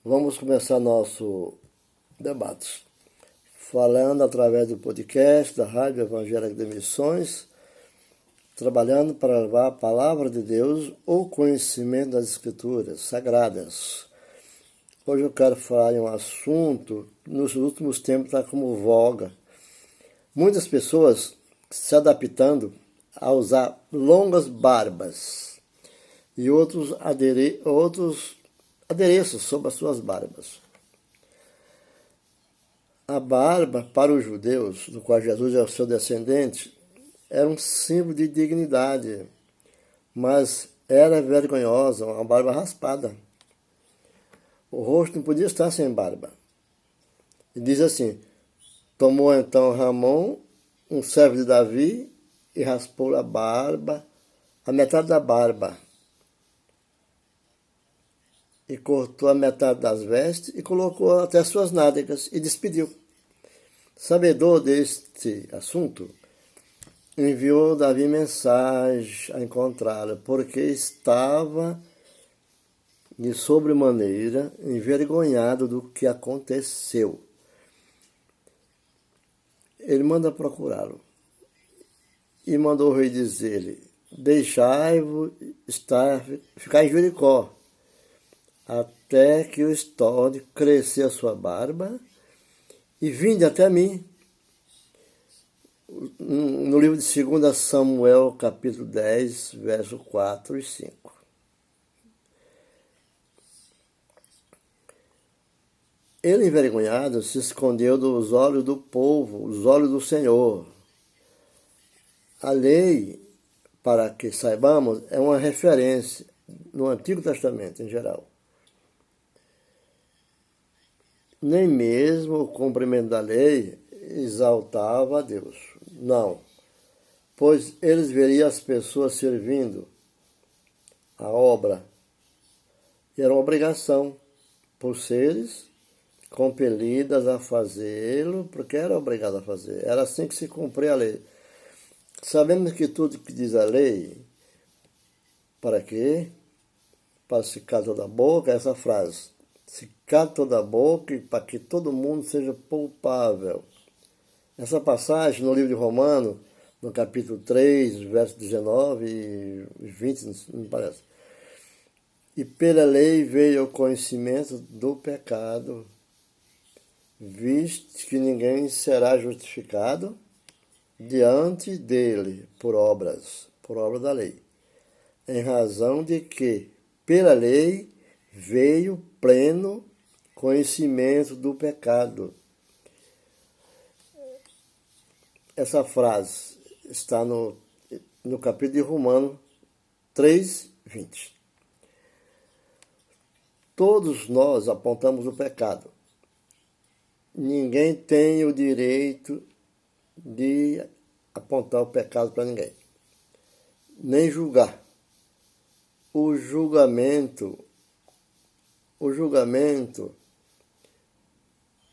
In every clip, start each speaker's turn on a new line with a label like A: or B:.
A: Vamos começar nosso debate, falando através do podcast da Rádio Evangélica de Missões, trabalhando para levar a palavra de Deus ou conhecimento das Escrituras Sagradas. Hoje eu quero falar em um assunto que nos últimos tempos está como voga. Muitas pessoas se adaptando a usar longas barbas e outros adereços sobre as suas barbas. A barba, para os judeus, do qual Jesus é o seu descendente, era um símbolo de dignidade, mas era vergonhosa, uma barba raspada. O rosto não podia estar sem barba. E diz assim: tomou então Ramon, um servo de Davi, e raspou a barba, a metade da barba, e cortou a metade das vestes e colocou até suas nádegas e despediu. Sabedor deste assunto, enviou Davi mensagem a encontrá-lo, porque estava de sobremaneira envergonhado do que aconteceu. Ele manda procurá-lo e mandou o rei dizer-lhe: deixai-vos ficar em Jericó, até que eu torne crescer a sua barba, e vinde até mim. No livro de 2 Samuel, capítulo 10, versos 4 e 5. Ele, envergonhado, se escondeu dos olhos do povo, os olhos do Senhor. A lei, para que saibamos, é uma referência no Antigo Testamento em geral. Nem mesmo o cumprimento da lei exaltava a Deus. Não, pois eles veriam as pessoas servindo a obra. E era uma obrigação, por seres compelidas a fazê-lo, porque era obrigado a fazer. Era assim que se cumpria a lei. Sabemos que tudo que diz a lei, para quê? Para se calar toda a boca, essa frase. Se cala toda a boca e para que todo mundo seja poupável. Essa passagem no livro de Romanos, no capítulo 3, versos 19 e 20, me parece. E pela lei veio o conhecimento do pecado, visto que ninguém será justificado diante dele por obra da lei, em razão de que, pela lei, veio pleno conhecimento do pecado. Essa frase está no capítulo de Romanos 3, 20. Todos nós apontamos o pecado. Ninguém tem o direito de apontar o pecado para ninguém, nem julgar. O julgamento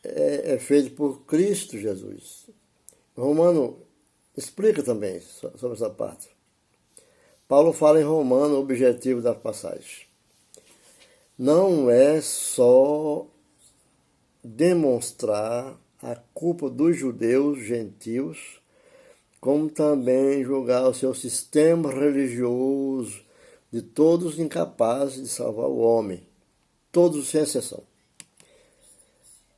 A: é feito por Cristo Jesus. Romano explica também sobre essa parte. Paulo fala em Romano o objetivo da passagem. Não é só demonstrar a culpa dos judeus gentios, como também julgar o seu sistema religioso de todos incapazes de salvar o homem, todos sem exceção.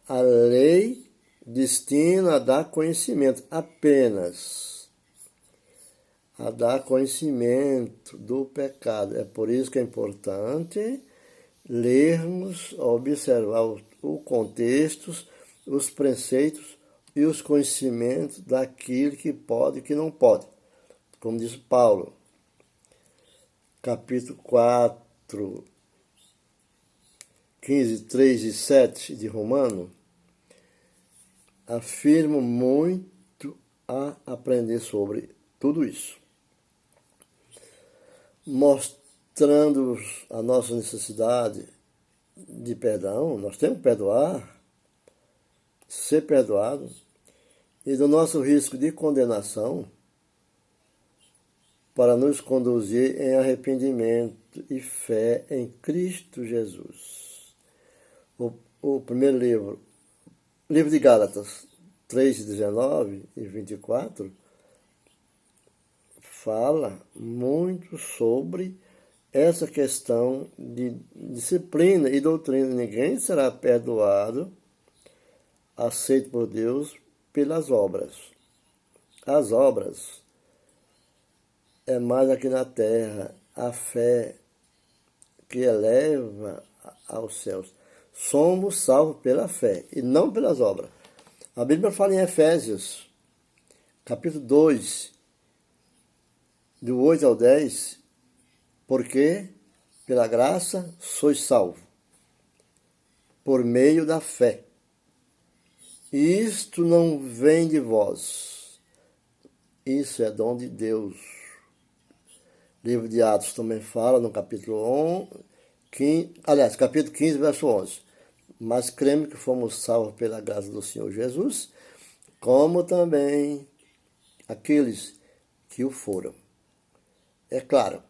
A: A lei destina a dar conhecimento apenas, a dar conhecimento do pecado. É por isso que é importante lermos, observar o contexto, os preceitos e os conhecimentos daquilo que pode e que não pode. Como diz Paulo, capítulo 4, 15, 3 e 7 de Romano, afirma muito a aprender sobre tudo isso, mostrando a nossa necessidade de perdão. Nós temos que perdoar, ser perdoado, e do nosso risco de condenação, para nos conduzir em arrependimento e fé em Cristo Jesus. o primeiro livro de Gálatas 3, 19 e 24, fala muito sobre essa questão de disciplina e doutrina. Ninguém será perdoado, aceito por Deus, pelas obras. As obras é mais aqui na terra, a fé que eleva aos céus. Somos salvos pela fé e não pelas obras. A Bíblia fala em Efésios, capítulo 2, do 8 ao 10, porque pela graça sois salvos, por meio da fé. E isto não vem de vós, isso é dom de Deus. O livro de Atos também fala no capítulo 15, verso 11. Mas cremos que fomos salvos pela graça do Senhor Jesus, como também aqueles que o foram. É claro,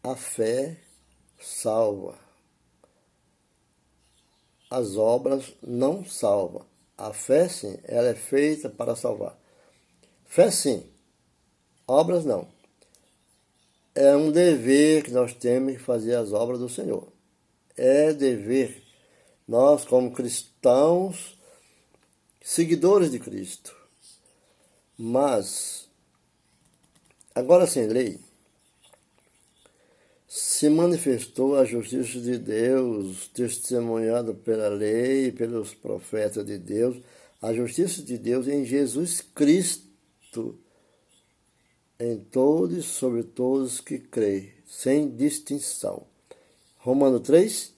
A: a fé salva. As obras não salvam. A fé, sim, ela é feita para salvar. Fé, sim. Obras, não. É um dever que nós temos que fazer as obras do Senhor. É dever. Nós, como cristãos, seguidores de Cristo. Mas, agora sem lei, se manifestou a justiça de Deus, testemunhada pela lei e pelos profetas de Deus, a justiça de Deus em Jesus Cristo, em todos e sobre todos que creem, sem distinção. Romanos 3,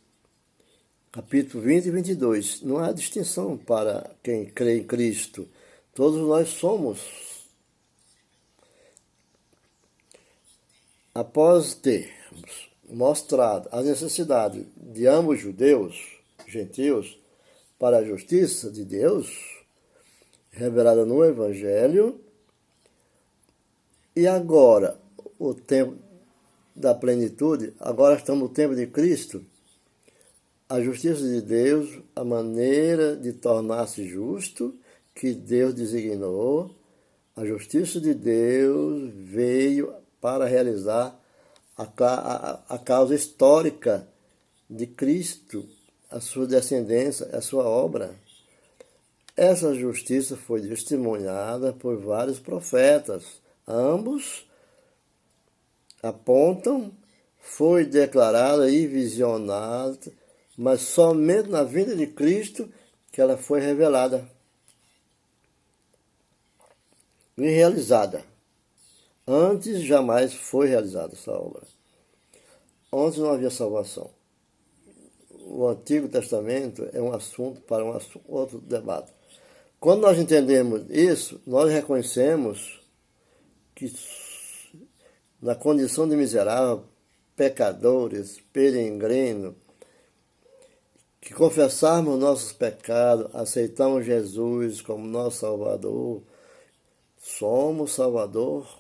A: capítulo 20 e 22. Não há distinção para quem crê em Cristo. Todos nós somos. Após termos mostrado a necessidade de ambos judeus, gentios, para a justiça de Deus, revelada no Evangelho, e agora o tempo da plenitude, agora estamos no tempo de Cristo, a justiça de Deus, a maneira de tornar-se justo que Deus designou, a justiça de Deus veio para realizar a causa histórica de Cristo, a sua descendência, a sua obra. Essa justiça foi testemunhada por vários profetas. Ambos apontam, foi declarada e visionada, mas somente na vinda de Cristo que ela foi revelada e realizada. Antes jamais foi realizada essa obra. Antes não havia salvação. O Antigo Testamento é um assunto para outro debate. Quando nós entendemos isso, nós reconhecemos que na condição de miserável, pecadores, peregrinos, que confessarmos nossos pecados, aceitamos Jesus como nosso Salvador,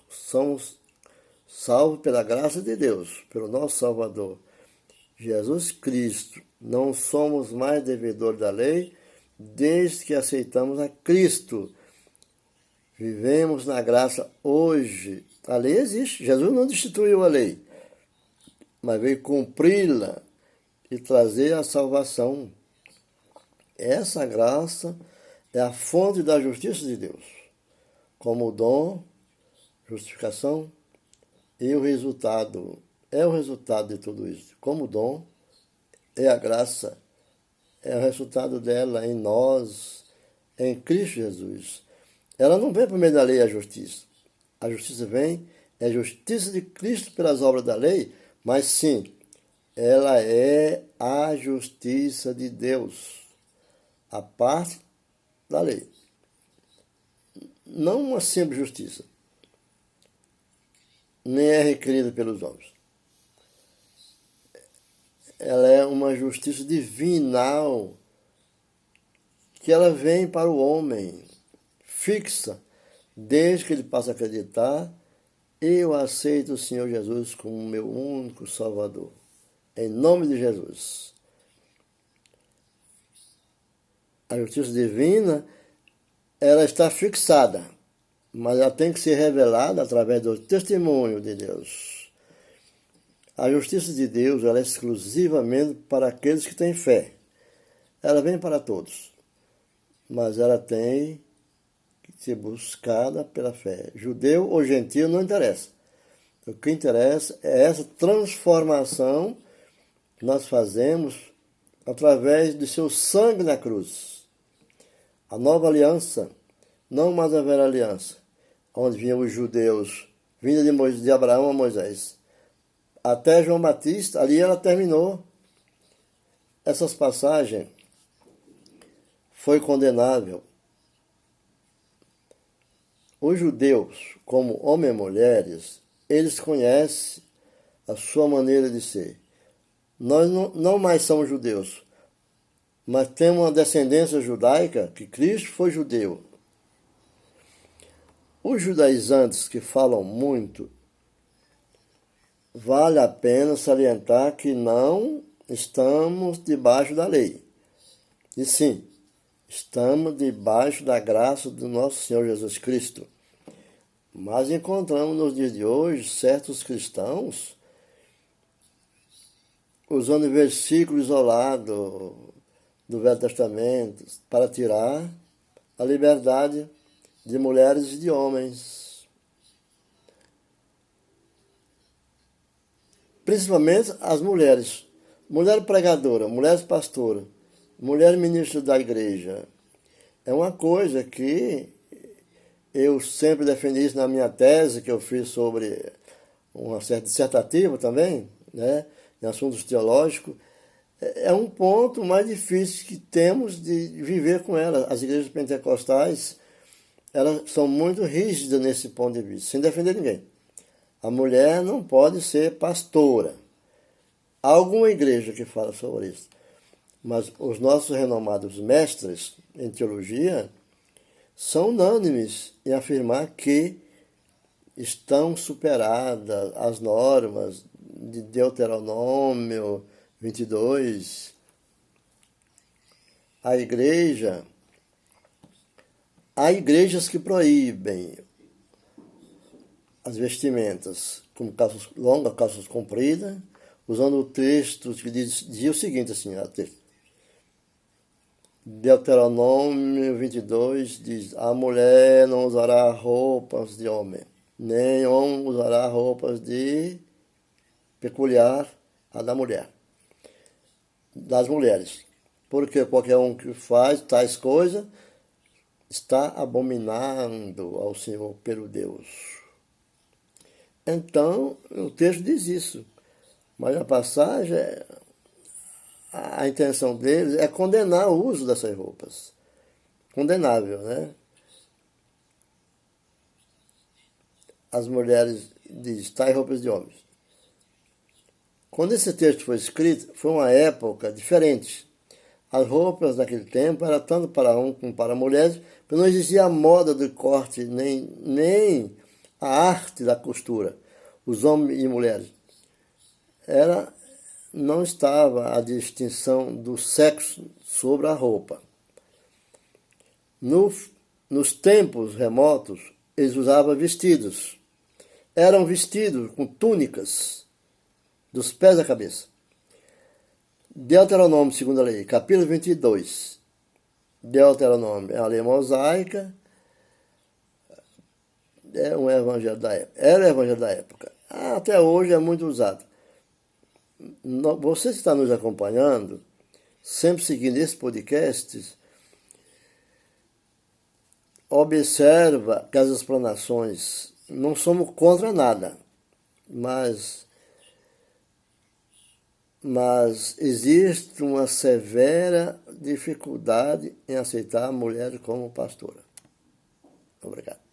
A: somos salvos pela graça de Deus, pelo nosso Salvador, Jesus Cristo. Não somos mais devedores da lei, desde que aceitamos a Cristo. Vivemos na graça hoje. A lei existe, Jesus não destituiu a lei, mas veio cumpri-la e trazer a salvação. Essa graça é a fonte da justiça de Deus, como dom, justificação e o resultado. É o resultado de tudo isso. Como dom, é a graça, é o resultado dela em nós, em Cristo Jesus. Ela não vem por meio da lei a justiça. A justiça vem, é a justiça de Cristo pelas obras da lei, mas sim, ela é a justiça de Deus, a parte da lei. Não uma simples justiça, nem é requerida pelos homens. Ela é uma justiça divinal, que ela vem para o homem, fixa, desde que ele passa a acreditar, eu aceito o Senhor Jesus como meu único Salvador. Em nome de Jesus. A justiça divina, ela está fixada, mas ela tem que ser revelada através do testemunho de Deus. A justiça de Deus, ela é exclusivamente para aqueles que têm fé. Ela vem para todos, mas ela tem que ser buscada pela fé. Judeu ou gentil não interessa. O que interessa é essa transformação que nós fazemos através de seu sangue na cruz. A nova aliança, não mais a velha aliança, onde vinham os judeus, vinda de Abraão a Moisés. Até João Batista, ali ela terminou. Essas passagens foi condenável. Os judeus, como homens e mulheres, eles conhecem a sua maneira de ser. Nós não mais somos judeus, mas temos uma descendência judaica, que Cristo foi judeu. Os judaizantes que falam muito, vale a pena salientar que não estamos debaixo da lei. E sim, estamos debaixo da graça do nosso Senhor Jesus Cristo. Mas encontramos nos dias de hoje certos cristãos usando versículos isolados do Velho Testamento para tirar a liberdade de mulheres e de homens. Principalmente as mulheres. Mulher pregadora, mulheres pastora, mulher ministra da igreja. É uma coisa que eu sempre defendi isso na minha tese, que eu fiz sobre uma certa dissertativa também, né, em assuntos teológicos. É um ponto mais difícil que temos de viver com ela. As igrejas pentecostais, elas são muito rígidas nesse ponto de vista, sem defender ninguém. A mulher não pode ser pastora. Há alguma igreja que fala sobre isso. Mas os nossos renomados mestres em teologia são unânimes em afirmar que estão superadas as normas de Deuteronômio 22. Há igrejas que proíbem as vestimentas, como calças longas, calças compridas, usando o texto que dizia o seguinte, assim, Deuteronômio 22 diz: a mulher não usará roupas de homem, nem homem usará roupas de peculiar a da mulher, das mulheres. Porque qualquer um que faz tais coisas está abominando ao Senhor pelo Deus. Então, o texto diz isso. Mas a passagem, a intenção deles é condenar o uso dessas roupas. Condenável, né? As mulheres dizem, tais roupas de homens. Quando esse texto foi escrito, foi uma época diferente. As roupas daquele tempo eram tanto para homens como para mulheres, porque não existia a moda do corte, nem a arte da costura. Os homens e mulheres. Não estava a distinção do sexo sobre a roupa. Nos tempos remotos, eles usavam vestidos. Eram vestidos com túnicas, dos pés à cabeça. Deuteronômio, segundo a lei, capítulo 22. Deuteronômio é a lei mosaica, é um evangelho da época. Era o evangelho da época. Até hoje é muito usado. Você que está nos acompanhando, sempre seguindo esses podcasts, observa que as explanações não somos contra nada, mas existe uma severa dificuldade em aceitar a mulher como pastora. Obrigado.